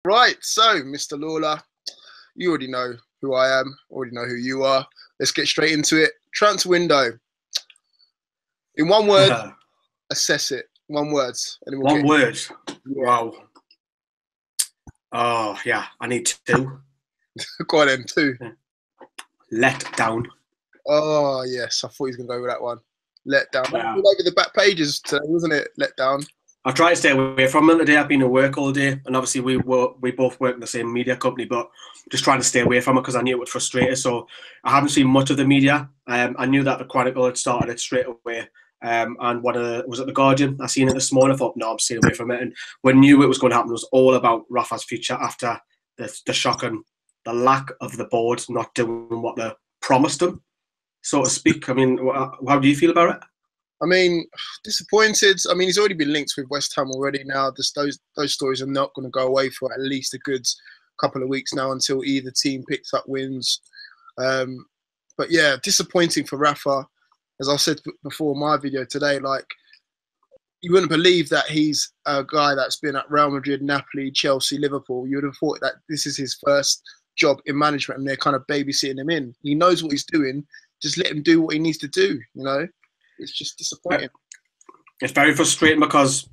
Right, so Mr. Lawler, you already know who I am, already know who you are. Let's get straight into it. Transfer window. In one word, assess it. One word. And then One word. Yeah. Wow. Oh, yeah, I need two. Go on then, two. Let down. Oh, yes, I thought he was going to go with that one. Let down. Yeah. All over the back pages today, wasn't it? Let down. I try to stay away from it today. I've been at work all day, and obviously we both work in the same media company, but just trying to stay away from it because I knew it would frustrate us. So I haven't seen much of the media. I knew that the Chronicle had started it straight away. And was it the Guardian? I seen it this morning. I thought, no, I'm staying away from it. And we knew it was going to happen. It was all about Rafa's future after the shock and the lack of the board not doing what they promised him, so to speak. I mean, how do you feel about it? I mean, disappointed. I mean, he's already been linked with West Ham already now. Those stories are not going to go away for at least a good couple of weeks now until either team picks up wins. But yeah, disappointing for Rafa. As I said before in my video today, like, you wouldn't believe that he's a guy that's been at Real Madrid, Napoli, Chelsea, Liverpool. You would have thought that this is his first job in management and they're kind of babysitting him in. He knows what he's doing. Just let him do what he needs to do, you know? It's just disappointing. It's very frustrating because,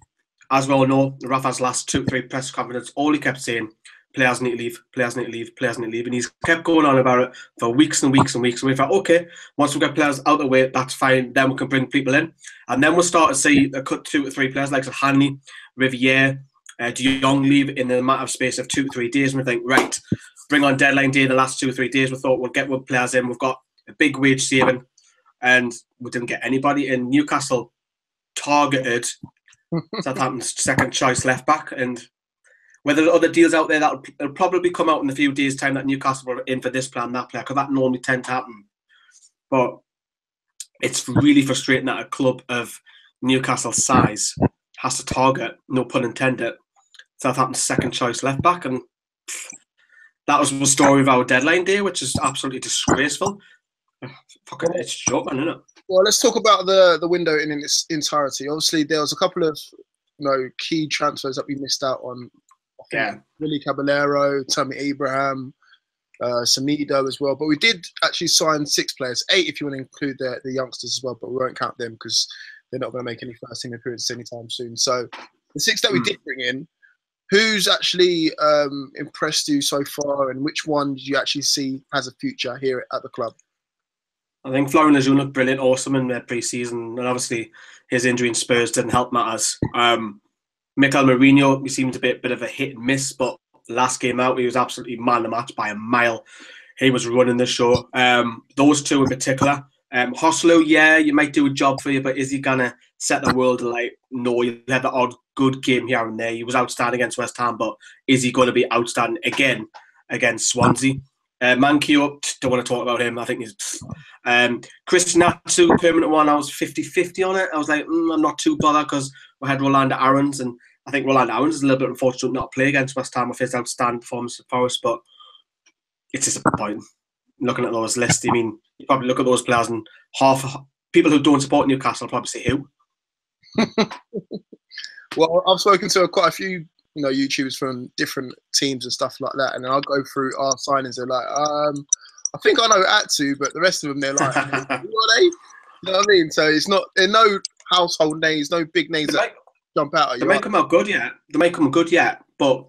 as we all know, Rafa's last 2-3 press conferences, all he kept saying, players need to leave, players need to leave, players need to leave. And he's kept going on about it for weeks and weeks and weeks. And we thought, okay, once we get players out of the way, that's fine. Then we can bring people in. And then we'll start to see a cut 2 to 3 players like Hanley, Riviere, De Jong leave in the matter of space of 2 to 3 days. And we think, right, bring on deadline day the last 2 or 3 days. We thought we'll get one players in. We've got a big wage saving. And we didn't get anybody. And Newcastle targeted Southampton's second choice left back. And whether there are other deals out there that'll probably come out in a few days' time that Newcastle were in for this player and that player, because that normally tends to happen. But it's really frustrating that a club of Newcastle's size has to target, no pun intended, Southampton's second choice left back. And that was the story of our deadline day, which is absolutely disgraceful. Fucking, it's joking, isn't it? Well, let's talk about the window in its entirety. Obviously, there was a couple of key transfers that we missed out on. Yeah, Willy Caballero, Tammy Abraham, Samido as well. But we did actually sign 6 players, 8 if you want to include the youngsters as well. But we won't count them because they're not going to make any first team appearances anytime soon. So the 6 that we did bring in, who's actually impressed you so far, and which one did you actually see has a future here at the club? I think Florian Lejeune looked brilliant, awesome in their pre-season, and obviously his injury in Spurs didn't help matters. Mikel Merino, he seemed a bit of a hit and miss, but last game out, he was absolutely man of the match by a mile. He was running the show. Those two in particular. Hoslu, yeah, you might do a job for you, but is he going to set the world alight? No, he'll have the odd good game here and there. He was outstanding against West Ham, but is he going to be outstanding again against Swansea? Mankio, don't want to talk about him. I think he's... Chris Natsu, permanent one, I was 50-50 on it. I was like, I'm not too bothered because we had Rolando Aarons, and I think Rolando Aarons is a little bit unfortunate not to play against West Ham with his outstanding performance at Forest, but it's disappointing. Looking at those lists, I mean, you probably look at those players and half people who don't support Newcastle probably say who. Well, I've spoken to quite a few YouTubers from different teams and stuff like that, and then I'll go through our signings. They're like, I think I know Atsu, but the rest of them, they're like, who are they? You know what I mean? So they're no household names, no big names that jump out at you. They might come out good yet. They might come good yet, but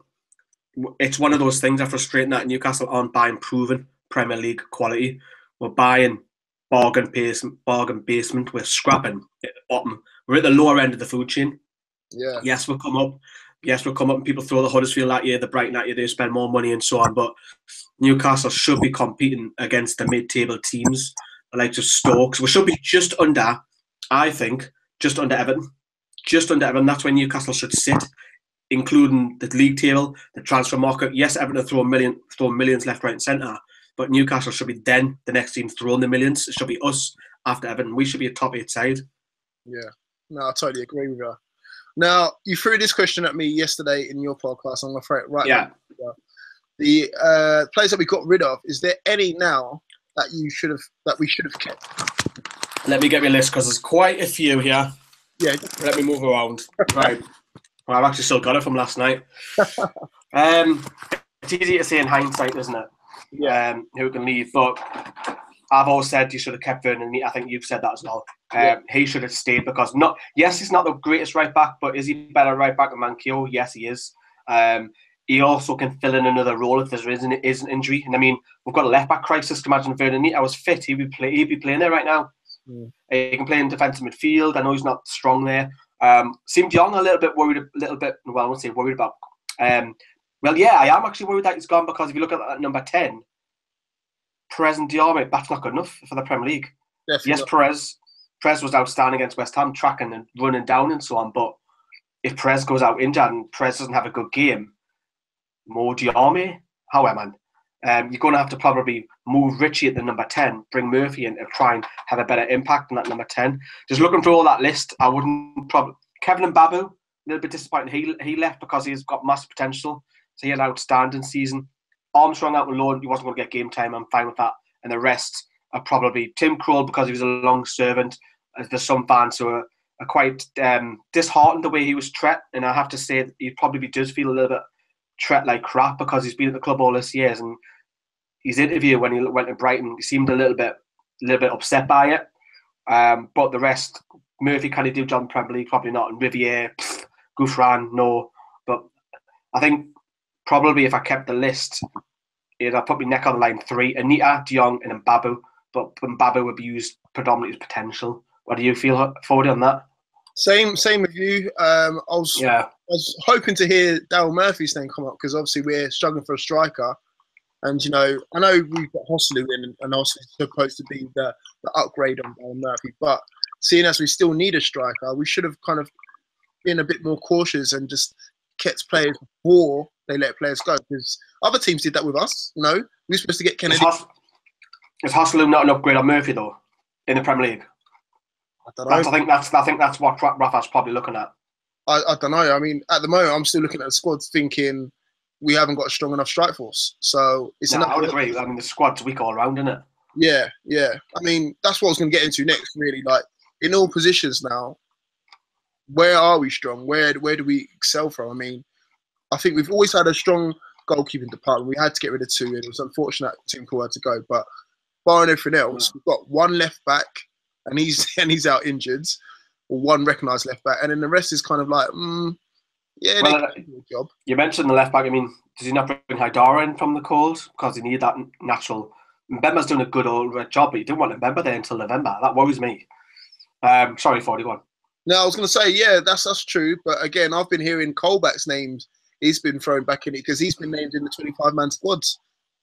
it's one of those things that are frustrating that Newcastle aren't buying proven Premier League quality. We're buying bargain basement. We're scrapping at the bottom. We're at the lower end of the food chain. Yeah. Yes, we'll come up. And people throw the Huddersfield at you, the Brighton at you, they spend more money and so on. But Newcastle should be competing against the mid-table teams, like just Stoke. We should be just under, I think, just under Everton. Just under Everton. That's where Newcastle should sit, including the league table, the transfer market. Yes, Everton throw millions left, right, and centre, but Newcastle should be then the next team throwing the millions. It should be us after Everton. We should be a top 8 side. Yeah, no, I totally agree with you. Now, you threw this question at me yesterday in your podcast. I'm going to throw it right back. The players that we got rid of, is there any now that we should have kept? Let me get my list because there's quite a few here. Yeah. Let me move around. Right. Well, I've actually still got it from last night. It's easy to say in hindsight, isn't it? Yeah. Who can leave, but I've always said you should have kept Vernon. I think you've said that as well. He should have stayed because yes, he's not the greatest right back, but is he better right back than Manquillo? Yes, he is. He also can fill in another role if there is an injury. And I mean, we've got a left back crisis. Imagine Vernon. I was fit. He'd be playing there right now. He can play in defensive midfield. I know he's not strong there. Seemed young, a little bit worried. Well, I won't say worried about. Well, yeah, I am actually worried that he's gone because if you look at that number 10, Perez and Diarra, that's not good enough for the Premier League. Definitely yes, not. Perez was outstanding against West Ham, tracking and running down and so on. But if Perez goes out injured and Perez doesn't have a good game, more Diarra, however, man, you're going to have to probably move Richie at the number 10, bring Murphy in to try and have a better impact on that number 10. Just looking through all that list, I wouldn't probably... Kevin Mbabu, a little bit disappointing. He left because he's got massive potential. So he had an outstanding season. Armstrong out on loan, he wasn't going to get game time. I'm fine with that. And the rest are probably Tim Krul because he was a long servant. There's some fans who are quite disheartened the way he was treated. And I have to say he probably does feel a little bit treated like crap because he's been at the club all this years. And his interview when he went to Brighton, he seemed a little bit upset by it. But the rest, Murphy, can he do John Premier League? Probably not. And Riviere, Gouffran, no. But I think probably if I kept the list, I'd put my neck on the line 3. Anita, De Jong, and Mbabu. But Mbabu would be used predominantly as potential. What do you feel, Forde, on that? Same with you. I was hoping to hear Daryl Murphy's name come up because obviously we're struggling for a striker. And, you know, I know we've got Hosselu in and also supposed to be the upgrade on Daryl Murphy. But seeing as we still need a striker, we should have kind of been a bit more cautious and just kept players before they let players go. Because other teams did that with us, you know. We were supposed to get Kennedy. Is Hosselu not an upgrade on Murphy, though, in the Premier League? I don't know. I think that's what Rafa's probably looking at. I don't know. I mean, at the moment, I'm still looking at the squad thinking we haven't got a strong enough strike force. So it's I would agree. I mean, the squad's weak all around, isn't it? Yeah. I mean, that's what I was going to get into next, really. Like, in all positions now, where are we strong? Where do we excel from? I mean, I think we've always had a strong goalkeeping department. We had to get rid of 2, and it was unfortunate Tim Krul had to go. But barring everything else, we've got 1 left back, and he's out injured, or 1 recognised left back, and then the rest is kind of like, yeah, well, they can do a job. You mentioned the left back. I mean, does he not bring Haidara in from the calls because he needed that natural? Mbemba's doing a good old job, but you didn't want Mbemba there until November. That worries me. Sorry, 41. No, I was going to say, yeah, that's true. But again, I've been hearing Colback's names. He's been thrown back in it because he's been named in the 25-man squads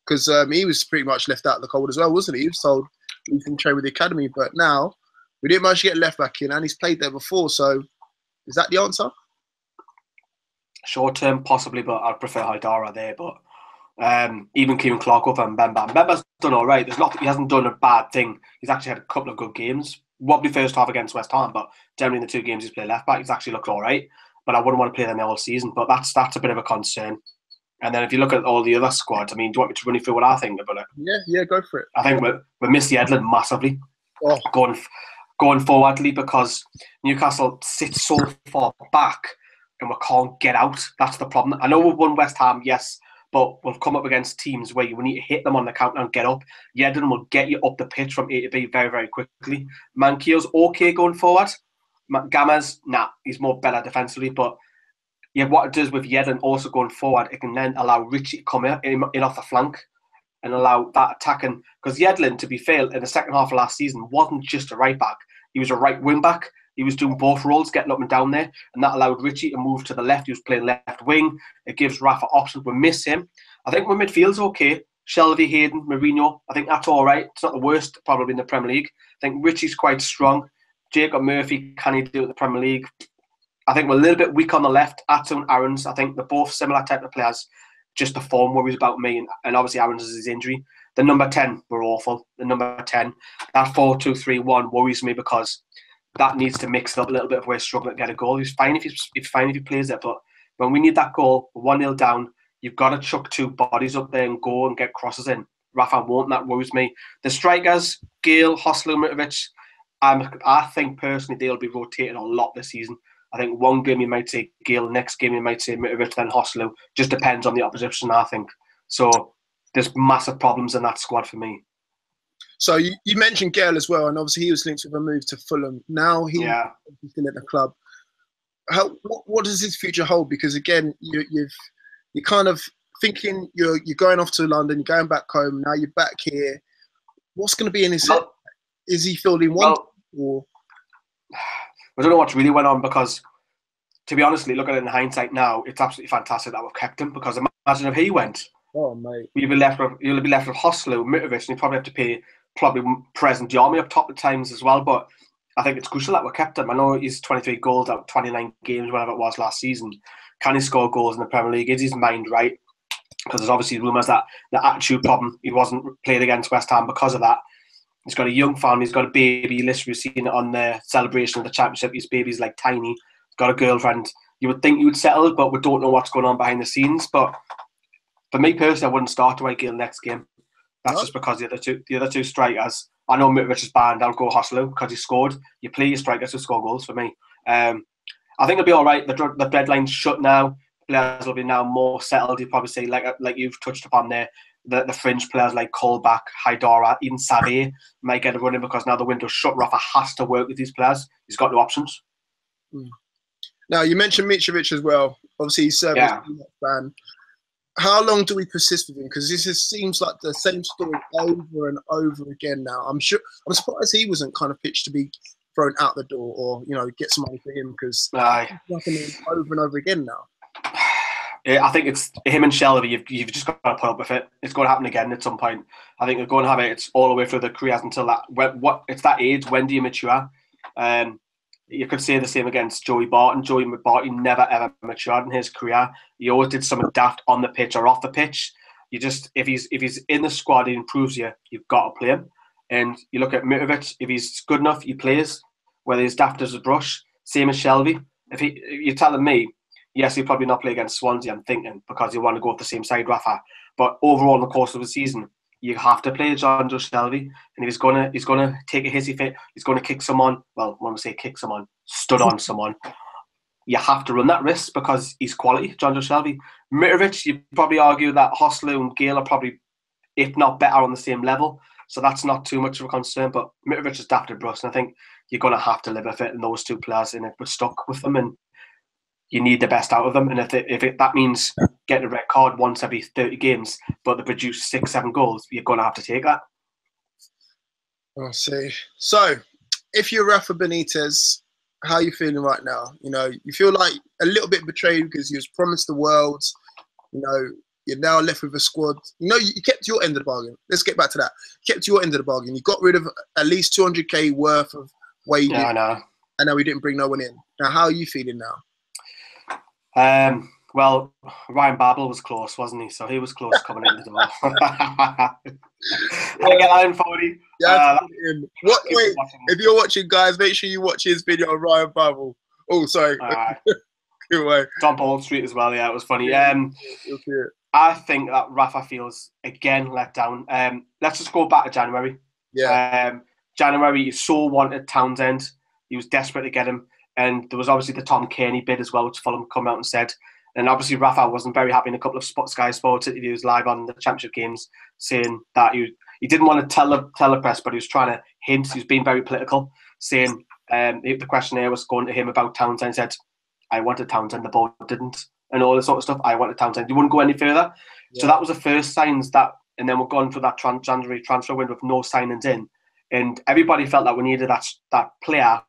because he was pretty much left out of the cold as well, wasn't he? He was told he can train with the academy, but now we didn't manage to get left back in, and he's played there before. So, is that the answer? Short term, possibly, but I'd prefer Haidara there. But even Kieran Clark over Mbemba. Mbemba's done all right. He hasn't done a bad thing. He's actually had a couple of good games. Wobbly first half against West Ham, but generally in the 2 games he's played left back, he's actually looked all right. But I wouldn't want to play them all season. But that's a bit of a concern. And then if you look at all the other squads, I mean, do you want me to run you through what I think about it? Yeah, go for it. I think we miss the Edlund massively going forwardly because Newcastle sits so far back and we can't get out. That's the problem. I know we've won West Ham, yes, but we've come up against teams where you will need to hit them on the counter and get up. Yedlin will get you up the pitch from A to B very, very quickly. Manquillo's okay going forward. Gama's, he's more better defensively, but yeah, what it does with Yedlin also going forward, it can then allow Richie to come in off the flank and allow that attacking. Because Yedlin, to be fair, in the second half of last season, wasn't just a right back. He was a right wing back. He was doing both roles, getting up and down there, and that allowed Richie to move to the left. He was playing left wing. It gives Rafa options. We miss him. I think my midfield's okay. Shelby, Hayden, Mourinho, I think that's all right. It's not the worst, probably, in the Premier League. I think Richie's quite strong. Jacob Murphy, can he do it in the Premier League? I think we're a little bit weak on the left. Atsu and Aarons, I think they're both similar type of players. Just the form worries about me, and obviously Aarons is his injury. The number 10 were awful. The number 10, that 4-2-3-1 worries me because that needs to mix it up a little bit if we're struggling to get a goal. He's fine if he plays it, but when we need that goal, 1-0 down, you've got to chuck 2 bodies up there and go and get crosses in. Rafa won't, that worries me. The strikers, Gale, Hosselu, Mitrovic, I think personally they'll be rotating a lot this season. I think one game you might say Gale, next game you might say Mitrovic, then Hoslu. Just depends on the opposition, I think. So there's massive problems in that squad for me. So you mentioned Gale as well, and obviously he was linked with a move to Fulham. Now he's still at the club. What does his future hold? Because again, you're kind of thinking you're going off to London, you're going back home. Now you're back here. What's going to be in his head? Is he feeling one? Or I don't know what's really went on, because, to be honest, look at it in hindsight now, it's absolutely fantastic that we've kept him, because imagine if he went. Oh, mate. You'll be left with Hoslu, Mitrovic, and you probably have to pay present Diarmi up top at times as well. But I think it's crucial that we kept him. I know he's 23 goals out of 29 games, whatever it was last season. Can he score goals in the Premier League? Is his mind right? Because there's obviously rumours that the attitude problem, he wasn't played against West Ham because of that. He's got a young family, he's got a baby. Literally seen it on the celebration of the championship. His baby's like tiny. He's got a girlfriend. You would think you would settle, but we don't know what's going on behind the scenes. But for me personally, I wouldn't start Dwight Gale next game. That's just because the other two strikers. I know Mitrovic is banned. I'll go Hoslu because he scored. You play your strikers who score goals for me. I think it'll be all right. The deadline's shut now. Players will be now more settled. You'd probably say, like you've touched upon there, the fringe players like Colback, Haidara, even Savé might get a run in because now the window's shut. Rafa has to work with these players. He's got no options. Now, you mentioned Mitrovic as well. Obviously, he's ban. How long do we persist with him? Because this seems like the same story over and over again now. I'm surprised he wasn't kind of pitched to be thrown out the door, or get some money for him, because it's happening over and over again now. I think it's him and Shelby. You've just got to put up with it. It's going to happen again at some point. I think they're going to have it. It's all the way through their careers until that. It's that age. When do you mature? You could say the same against Joey Barton. Joey Barton never ever matured in his career. He always did something daft on the pitch or off the pitch. If he's in the squad, he improves you. You've got to play him. And you look at Mitrovic. If he's good enough, he plays. Whether he's daft as a brush, same as Shelby. You're telling me, yes, he'll probably not play against Swansea, I'm thinking, because he'll want to go off the same side, Rafa. But overall, in the course of the season, you have to play Jonjo Shelby. And if he's gonna take a hissy fit, he's gonna kick someone. Well, when we say kick someone, stood on someone. You have to run that risk because he's quality, Jonjo Shelby. Mitrovic, you'd probably argue that Hoslu and Gale are probably, if not better, on the same level. So that's not too much of a concern. But Mitrovic is daft and Bruce, and I think you're gonna have to live with it. And those two players, and we're stuck with them, and you need the best out of them. And if that means getting a red card once every 30 games, but they produce 6-7 goals, you're going to have to take that. I see. So, if you're Rafa Benitez, how are you feeling right now? You feel like a little bit betrayed because you was promised the world. You're now left with a squad. You kept your end of the bargain. Let's get back to that. You kept your end of the bargain. You got rid of at least 200k worth of wages. Yeah, I know. And now we didn't bring no one in. Now, how are you feeling now? Well, Ryan Babel was close, wasn't he? So he was close coming into the door. I get Iron Forde. Yeah, wait, if you're watching, guys, make sure you watch his video on Ryan Babel. Oh, sorry. Good way. Tom Bald Street as well. Yeah, it was funny. Okay. I think that Rafa feels again let down. Let's just go back to January. Yeah. January, he so wanted Townsend. He was desperate to get him. And there was obviously the Tom Kearney bid as well, which Fulham come out and said. And obviously Rafa wasn't very happy in a couple of Sky Sports interviews live on the Championship games, saying that he didn't want to tell the press, but he was trying to hint. He was being very political, saying the questionnaire was going to him about Townsend. He said, I wanted Townsend, the board didn't, and all this sort of stuff. I wanted Townsend. You wouldn't go any further. Yeah. So that was the first signs that, and then we're going through that January transfer window with no signings in. And everybody felt that we needed that player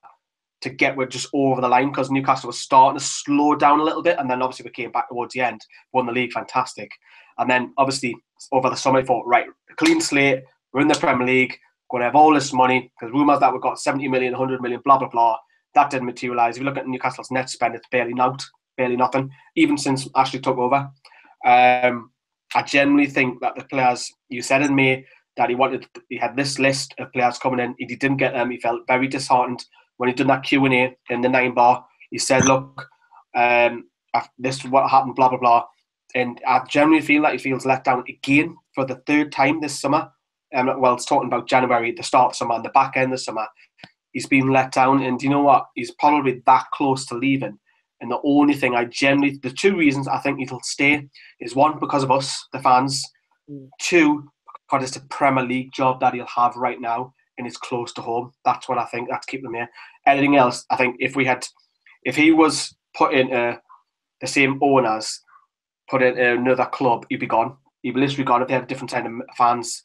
to get just over the line, because Newcastle was starting to slow down a little bit, and then obviously we came back towards the end, won the league, fantastic. And then obviously over the summer, I thought, right, clean slate, we're in the Premier League, going to have all this money, because rumours that we've got 70 million, 100 million, blah, blah, blah. That didn't materialise. If you look at Newcastle's net spend, it's barely nothing, even since Ashley took over. I generally think that the players, you said in May that he had this list of players coming in, he didn't get them, he felt very disheartened. When he done that Q&A in the 9 bar, he said, look, this is what happened, blah, blah, blah. And I generally feel like he feels let down again for the third time this summer. Well, it's talking about January, the start of summer and the back end of summer. he's been let down, and you know what? He's probably that close to leaving. And the only thing the two reasons I think he'll stay is one, because of us, the fans. Two, because it's a Premier League job that he'll have right now, and it's close to home. That's what I think. That's keeping him here. Anything else, I think if he was put into the same owners, put into another club, he'd be gone. He'd be literally gone if they had a different kind of fans.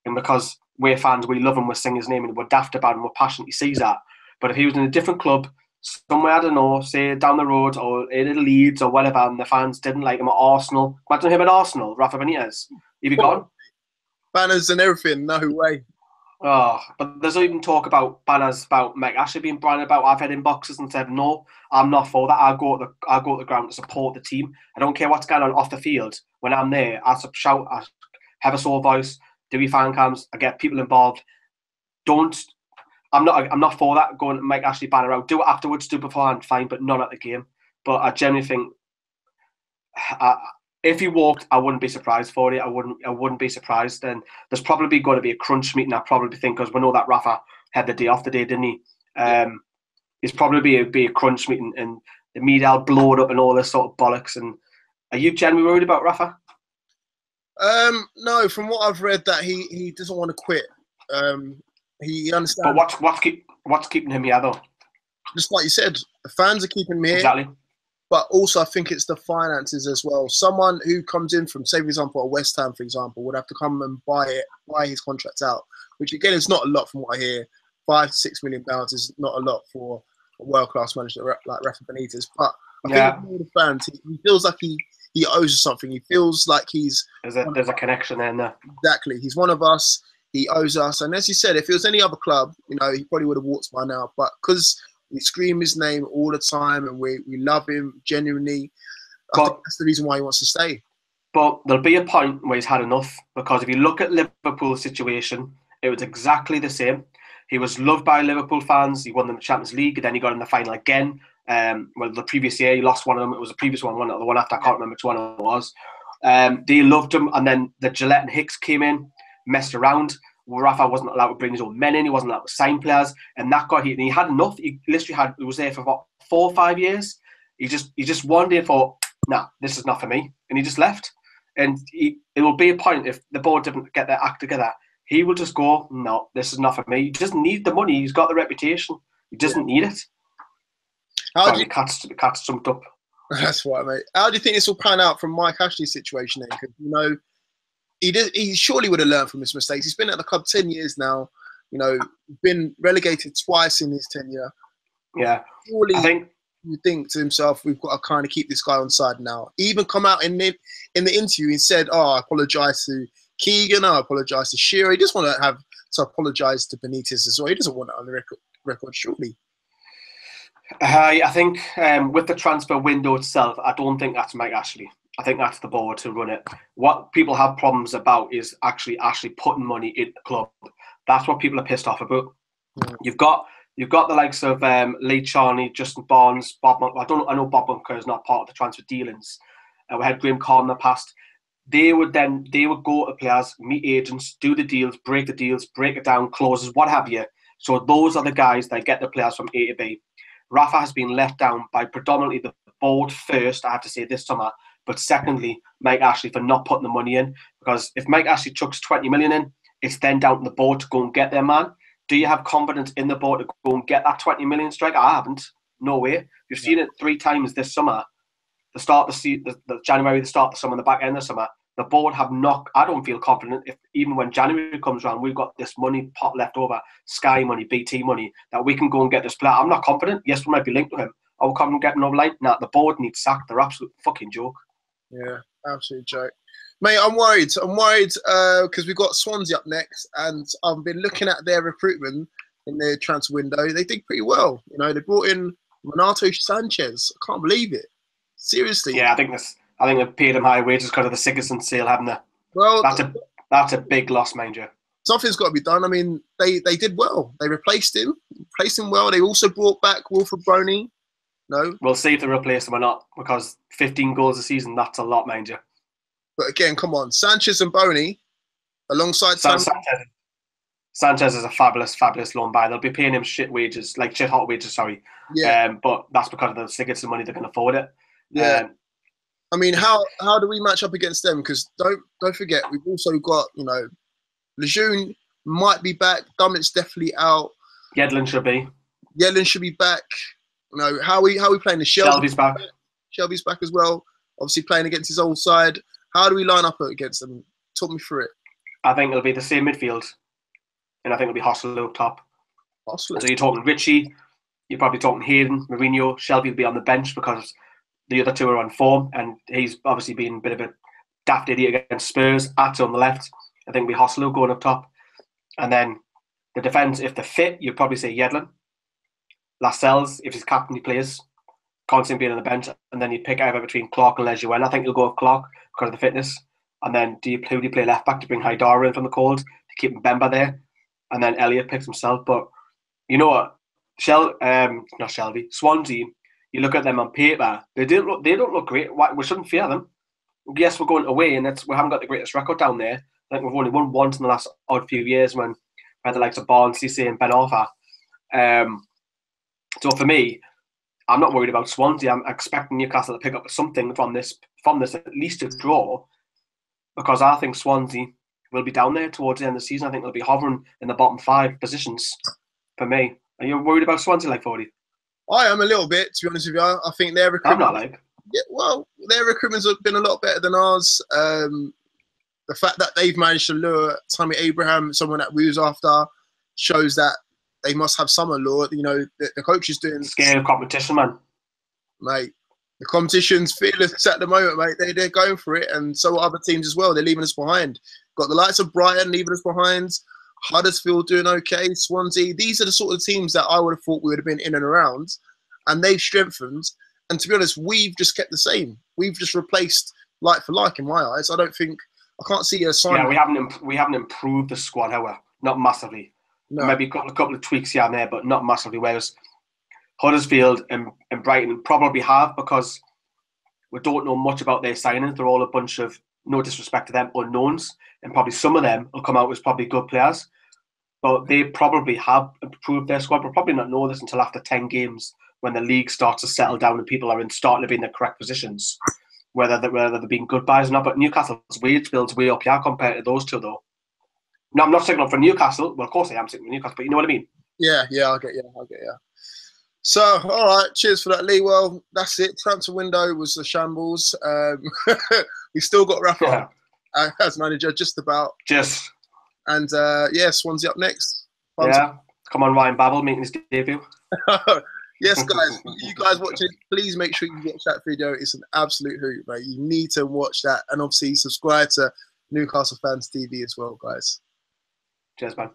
And because we're fans, we love him, we sing his name, and we're daft about him, we're passionate, he sees that. But if he was in a different club, somewhere, I don't know, say down the road or in Leeds or whatever, and the fans didn't like him at Arsenal, imagine him at Arsenal, Rafa Benitez, he'd be gone. Banners and everything, no way. Oh, but there's even talk about banners about Mike Ashley being branded about. I've had inboxes and said, no, I'm not for that. I'll go to the ground to support the team. I don't care what's going on off the field. When I'm there, I shout, I have a sore voice, do we fan cams, I get people involved. I'm not for that, going to make Ashley banner out. Do it afterwards, do it beforehand, fine, but not at the game. But I genuinely think if he walked, I wouldn't be surprised for it. I wouldn't be surprised. And there's probably going to be a crunch meeting, I probably think, because we know that Rafa had the day off today, didn't he? It's probably be a crunch meeting, and the media will blow it up and all this sort of bollocks. And are you genuinely worried about Rafa? No, from what I've read, that he doesn't want to quit. He understands. But what's keeping him here, though? Just like you said, the fans are keeping him here. Exactly. But also, I think it's the finances as well. Someone who comes in from, say, for example, a West Ham, for example, would have to come and buy his contract out, which again is not a lot from what I hear. £5 to £6 million is not a lot for a world-class manager like Rafa Benitez. But I think with all the fans, he feels like he owes us something. He feels like there's a connection there. Exactly. He's one of us. He owes us. And as you said, if it was any other club, he probably would have walked by now. But because we scream his name all the time and we love him genuinely, I think that's the reason why he wants to stay. But there'll be a point where he's had enough, because if you look at Liverpool's situation, it was exactly the same. He was loved by Liverpool fans. He won the Champions League, and then he got in the final again. Well, the previous year he lost one of them. It was the previous one, the one after. I can't remember which one it was. They loved him, and then the Gillette and Hicks came in, messed around. Rafa wasn't allowed to bring his own men in. He wasn't allowed to sign players, and that got hit. And he had enough. He literally was there for about 4 or 5 years. He just one day thought, nah, this is not for me, and he just left. And it will be a point if the board didn't get their act together. He will just go, no, this is not for me. He doesn't need the money. He's got the reputation. He doesn't need it. The cat's jumped up. That's right, mate. How do you think this will pan out from Mike Ashley's situation then? Because, he surely would have learned from his mistakes. He's been at the club 10 years now. Been relegated twice in his tenure. Yeah. Surely you think to himself, we've got to kind of keep this guy on side now. He even come out in the interview and said, I apologise to Keegan, I apologise to Shearer. He just want to apologise to Benitez as well. He doesn't want it on the record, surely. I think with the transfer window itself, I don't think that's Mike Ashley. I think that's the board to run it. What people have problems about is actually putting money in the club. That's what people are pissed off about. Mm. You've got the likes of Lee Charney, Justin Barnes, Bob. I know Bob Bunker is not part of the transfer dealings. We had Graham Carr in the past. They would go to players, meet agents, do the deals, break it down, clauses, what have you. So those are the guys that get the players from A to B. Rafa has been let down by predominantly the board first, I have to say, this summer. But secondly, Mike Ashley for not putting the money in. Because if Mike Ashley chucks 20 million in, it's then down to the board to go and get their man. Do you have confidence in the board to go and get that 20 million strike? I haven't. No way. You've seen it 3 times this summer. The start of the January, the start of the summer, the back end of the summer. The board have not. I don't feel confident if even when January comes around, we've got this money pot left over, Sky money, BT money, that we can go and get this player. I'm not confident. Yes, we might be linked to him. Are we confident getting over line? Nah, the board needs sacked. They're absolute fucking joke. Yeah, absolute joke. Mate, I'm worried. Because we've got Swansea up next, and I've been looking at their recruitment in their transfer window. They did pretty well. They brought in Renato Sanchez. I can't believe it. Seriously. Yeah, I think they paid him high wages because of the Sigurdsson sale, haven't they? Well, that's a big loss, mind you. Something's got to be done. I mean, they did well. They replaced him well. They also brought back Wilfred Brony. No, we'll see if they replace him or not, because 15 goals a season, that's a lot, mind you. But again, come on, Sanchez and Boney alongside Sanchez Sanchez is a fabulous loan buy. They'll be paying him shit hot wages, sorry. Yeah. But that's because they'll get some money, they can afford it. Yeah. I mean, how do we match up against them? Because don't forget, we've also got, Lejeune might be back. Dummett's definitely out. Yedlin should be. Yedlin should be back. How are we playing? The Shelby's back. Shelby's back as well. Obviously playing against his old side. How do we line up against them? Talk me through it. I think it'll be the same midfield, and I think it'll be Hostel up top. Hostel. So you're talking Richie, you're probably talking Hayden, Mourinho. Shelby will be on the bench because the other two are on form, and he's obviously been a bit of a daft idiot against Spurs. Atta on the left. I think it'll be Hostel going up top, and then the defence, if they're fit, you'd probably say Yedlin. Lascelles, if he's captain, he plays. Constantly being on the bench, and then you pick either between Clark and Lejeune. I think you'll go with Clark because of the fitness. And then who do you play left back to bring Haidara in from the cold to keep Mbemba there? And then Elliott picks himself. But you know what? Not Shelby. Swansea, you look at them on paper, they don't look great. We shouldn't fear them. Yes, we're going away, and we haven't got the greatest record down there. I think we've only won once in the last odd few years when we had the likes of Barnes, Cisse and Ben Arfa. So for me, I'm not worried about Swansea. I'm expecting Newcastle to pick up something from this, at least a draw, because I think Swansea will be down there towards the end of the season. I think they'll be hovering in the bottom 5 positions for me. Are you worried about Swansea, like Forde? I am a little bit, to be honest with you. I think their recruitment... I'm not like... Yeah, well, their recruitment's been a lot better than ours. The fact that they've managed to lure Tammy Abraham, someone that we was after, shows that they must have some allure. The coach is doing... Scale of competition, man. Mate, the competition's fearless at the moment, mate. They're going for it, and so are other teams as well. They're leaving us behind. Got the likes of Brighton leaving us behind. Huddersfield doing okay. Swansea. These are the sort of teams that I would have thought we would have been in and around, and they've strengthened. And to be honest, we've just kept the same. We've just replaced like for like in my eyes. I can't see a sign. Yeah, we haven't improved the squad, however, not massively. No. Maybe got a couple of tweaks here and there, but not massively. Whereas Huddersfield and Brighton probably have, because we don't know much about their signings. They're all a bunch of, no disrespect to them, unknowns, and probably some of them will come out as probably good players. But they probably have improved their squad. We'll probably not know this until after 10 games, when the league starts to settle down and people are starting to be in the correct positions, whether they're being good buys or not. But Newcastle's wage bill's way up here compared to those two, though. No, I'm not sticking up for Newcastle. Well, of course I am sticking for Newcastle, but you know what I mean? Yeah, I get you. So, all right, cheers for that, Lee. Well, that's it. Transfer window was a shambles. We still got Rafa as manager, just about. And Swansea up next. Come on, Ryan Babel making his debut. Yes, guys, you guys watching, please make sure you watch that video. It's an absolute hoot, mate. You need to watch that. And obviously subscribe to Newcastle Fans TV as well, guys. Cheers, man.